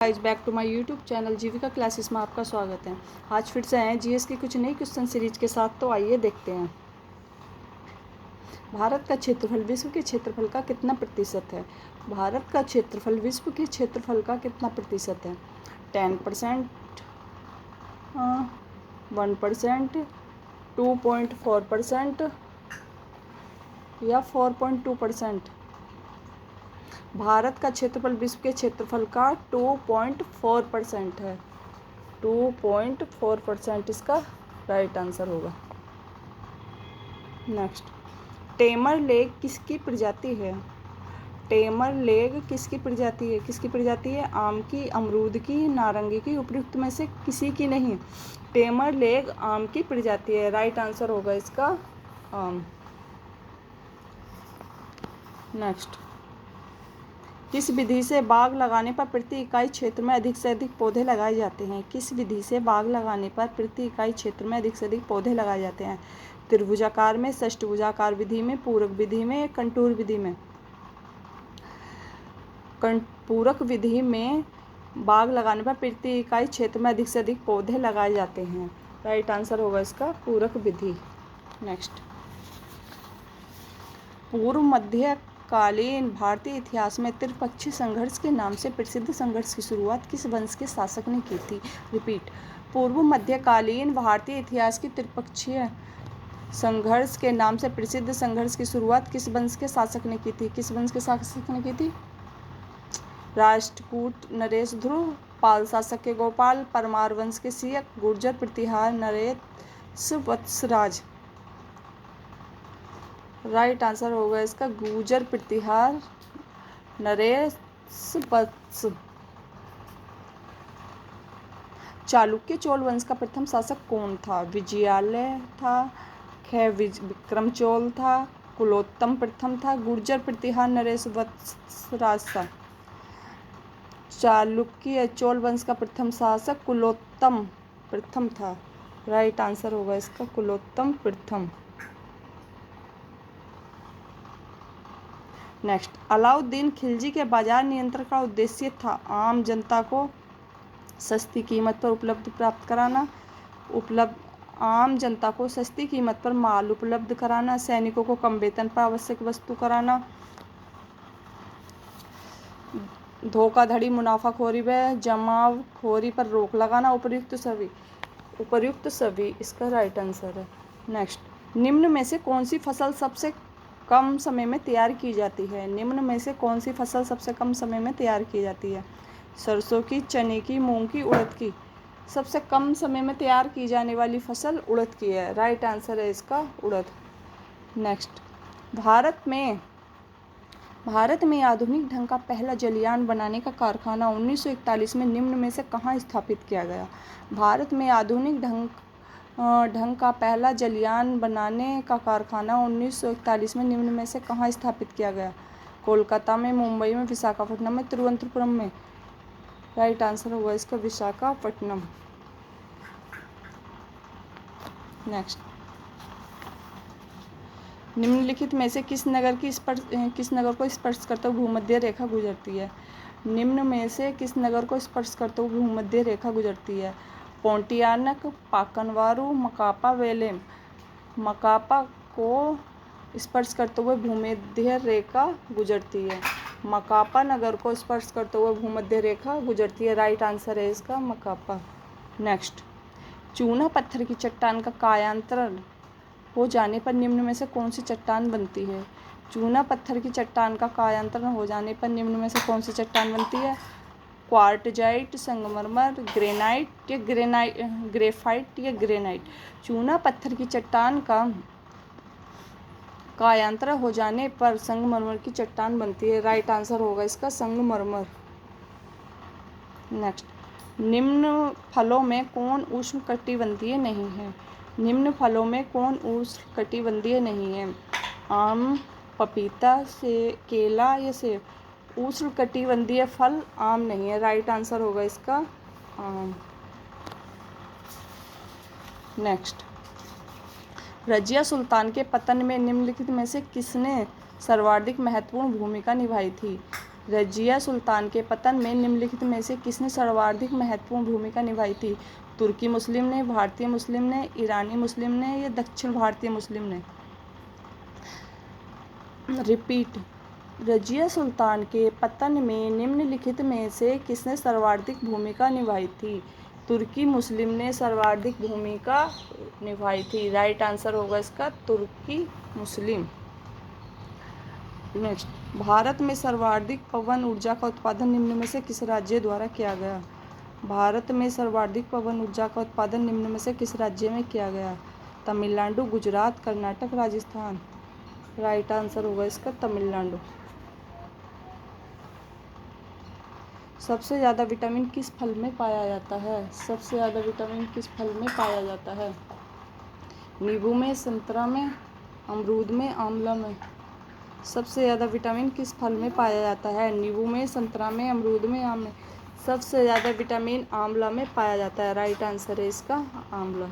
Guys back to my YouTube channel Jeevika classes में आपका स्वागत है। आज फिर से आए हैं जीएस की कुछ नई क्वेश्चन सीरीज के साथ। तो आइए देखते हैं। भारत का क्षेत्रफल विश्व के क्षेत्रफल का कितना प्रतिशत है? भारत का क्षेत्रफल विश्व के क्षेत्रफल का कितना प्रतिशत है? 10%, 1%, 2.4% या 4.2%? भारत का क्षेत्रफल विश्व के क्षेत्रफल का 2.4% है। 2.4% इसका राइट आंसर होगा। नेक्स्ट, टेमर लेक किसकी प्रजाति है? टेमर लेक किसकी प्रजाति है? किसकी प्रजाति है? आम की, अमरूद की, नारंगी की, उपयुक्त में से किसी की नहीं। टेमर लेक आम की प्रजाति है। राइट आंसर होगा इसका आम। नेक्स्ट, किस विधि से बाग लगाने पर प्रति इकाई क्षेत्र में अधिक से अधिक पौधे लगाए जाते हैं? किस विधि से बाग लगाने पर प्रति इकाई क्षेत्र में अधिक से अधिक पौधे लगाए जाते हैं? त्रिभुजाकार में, षष्ठभुजाकार विधि में, पूरक विधि में, कंटूर विधि में? पूरक विधि में बाग लगाने पर प्रति इकाई क्षेत्र में अधिक से अधिक पौधे लगाए जाते हैं। राइट आंसर होगा इसका पूरक विधि। नेक्स्ट, पूर्व मध्य कालीन भारतीय इतिहास में त्रिपक्षीय संघर्ष के नाम से प्रसिद्ध संघर्ष की शुरुआत किस वंश के शासक ने की थी? रिपीट, पूर्व मध्यकालीन भारतीय इतिहास की त्रिपक्षीय संघर्ष के नाम से प्रसिद्ध संघर्ष की शुरुआत किस वंश के शासक ने की थी? किस वंश के शासक ने की थी? राष्ट्रकूट नरेश ध्रुव, पाल शासक के गोपाल, परमार वंश के सियक, गुर्जर प्रतिहार नरेश वत्सराज? राइट आंसर होगा इसका गुर्जर प्रतिहार नरेश वत्स। चालुक्य चोल वंश का प्रथम शासक कौन था? विजयालय था, ख विक्रम चोल था, कुलोत्तम प्रथम था, गुर्जर प्रतिहार नरेश वत्सराज था? चालुक्य चोल वंश का प्रथम शासक कुलोत्तम प्रथम था। राइट आंसर होगा इसका कुलोत्तम प्रथम। नेक्स्ट, अलाउद्दीन खिलजी के बाजार नियंत्रण का उद्देश्य था आम जनता को सस्ती कीमत पर उपलब्ध प्राप्त कराना, आम जनता को सस्ती कीमत पर माल उपलब्ध कराना, सैनिकों को कम वेतन पर आवश्यक वस्तु कराना, धोखाधड़ी, मुनाफाखोरी व जमावखोरी पर रोक लगाना, उपर्युक्त सभी इसका राइट आंसर है। नेक्स्ट, निम्न में से कौन सी फसल सबसे कम समय में तैयार की जाती है? निम्न में से कौन सी फसल सबसे कम समय में तैयार की जाती है? सरसों की, चने की, मूंग की, उड़द की? सबसे कम समय में तैयार की जाने वाली फसल उड़द की है। राइट आंसर है इसका उड़द। नेक्स्ट, भारत में आधुनिक ढंग का पहला जलयान बनाने का कारखाना 1941 में निम्न में से कहाँ स्थापित किया गया? भारत में आधुनिक ढंग का पहला जलयान बनाने का कारखाना 1941 में निम्न में से कहाँ स्थापित किया गया? कोलकाता में, मुंबई में, विशाखापट्टनम में, तिरुवनंतपुरम में? राइट आंसर होगा इसका विशाखापट्टनम। नेक्स्ट, निम्नलिखित में से किस नगर को स्पर्श करते हुए भूमध्य रेखा गुजरती है? निम्न में से किस नगर को स्पर्श करते हुए भूमध्य रेखा गुजरती है? पोंटियानक, पाकनवारू, मकापा, वेलेम? मकापा को स्पर्श करते हुए भूमध्य रेखा गुजरती है। मकापा नगर को स्पर्श करते हुए भूमध्य रेखा गुजरती है। राइट आंसर है इसका मकापा। नेक्स्ट, चूना पत्थर की चट्टान का कायांतरण हो जाने पर निम्न में से कौन सी चट्टान बनती है? चूना पत्थर की चट्टान का कायांतरण हो जाने पर निम्न में से कौन सी चट्टान बनती है? क्वार्टजाइट, संगमरमर, ग्रेनाइट या ग्रेफाइट या ग्रेनाइट? चूना पत्थर की चट्टान का कायांतरण हो जाने पर संगमरमर की चट्टान बनती है। राइट आंसर होगा इसका संगमरमर। नेक्स्ट, निम्न फलों में कौन उष्णकटिबंधीय नहीं है? निम्न फलों में कौन उष्णकटिबंधीय नहीं है? आम, पपीता, से केला या सेब? उष्णकटिबंधीय फल आम नहीं है। राइट आंसर होगा इसका आम। नेक्स्ट, रजिया सुल्तान के पतन में निम्नलिखित में से किसने सर्वाधिक महत्वपूर्ण भूमिका निभाई थी? रजिया सुल्तान के पतन में निम्नलिखित में से किसने सर्वाधिक महत्वपूर्ण भूमिका निभाई थी? तुर्की मुस्लिम ने, भारतीय मुस्लिम ने, ईरानी मुस्लिम ने या दक्षिण भारतीय मुस्लिम ने? रिपीट। रजिया सुल्तान के पतन में निम्नलिखित में से किसने सर्वाधिक भूमिका निभाई थी? तुर्की मुस्लिम ने सर्वाधिक भूमिका निभाई थी। राइट आंसर होगा इसका तुर्की मुस्लिम। नेक्स्ट, भारत में सर्वाधिक पवन ऊर्जा का उत्पादन निम्न में से किस राज्य द्वारा किया गया? भारत में सर्वाधिक पवन ऊर्जा का उत्पादन निम्न में से किस राज्य में किया गया? तमिलनाडु, गुजरात, कर्नाटक, राजस्थान। राइट आंसर होगा इसका तमिलनाडु। सबसे ज़्यादा विटामिन किस फल में पाया जाता है? सबसे ज़्यादा विटामिन किस फल में पाया जाता है? नींबू में, संतरा में, अमरूद में, आंवला में। सबसे ज़्यादा विटामिन किस फल में पाया जाता है? नींबू में, संतरा में, अमरूद में, आम में। सबसे ज़्यादा विटामिन आंवला में पाया जाता है। राइट आंसर है इसका आंवला।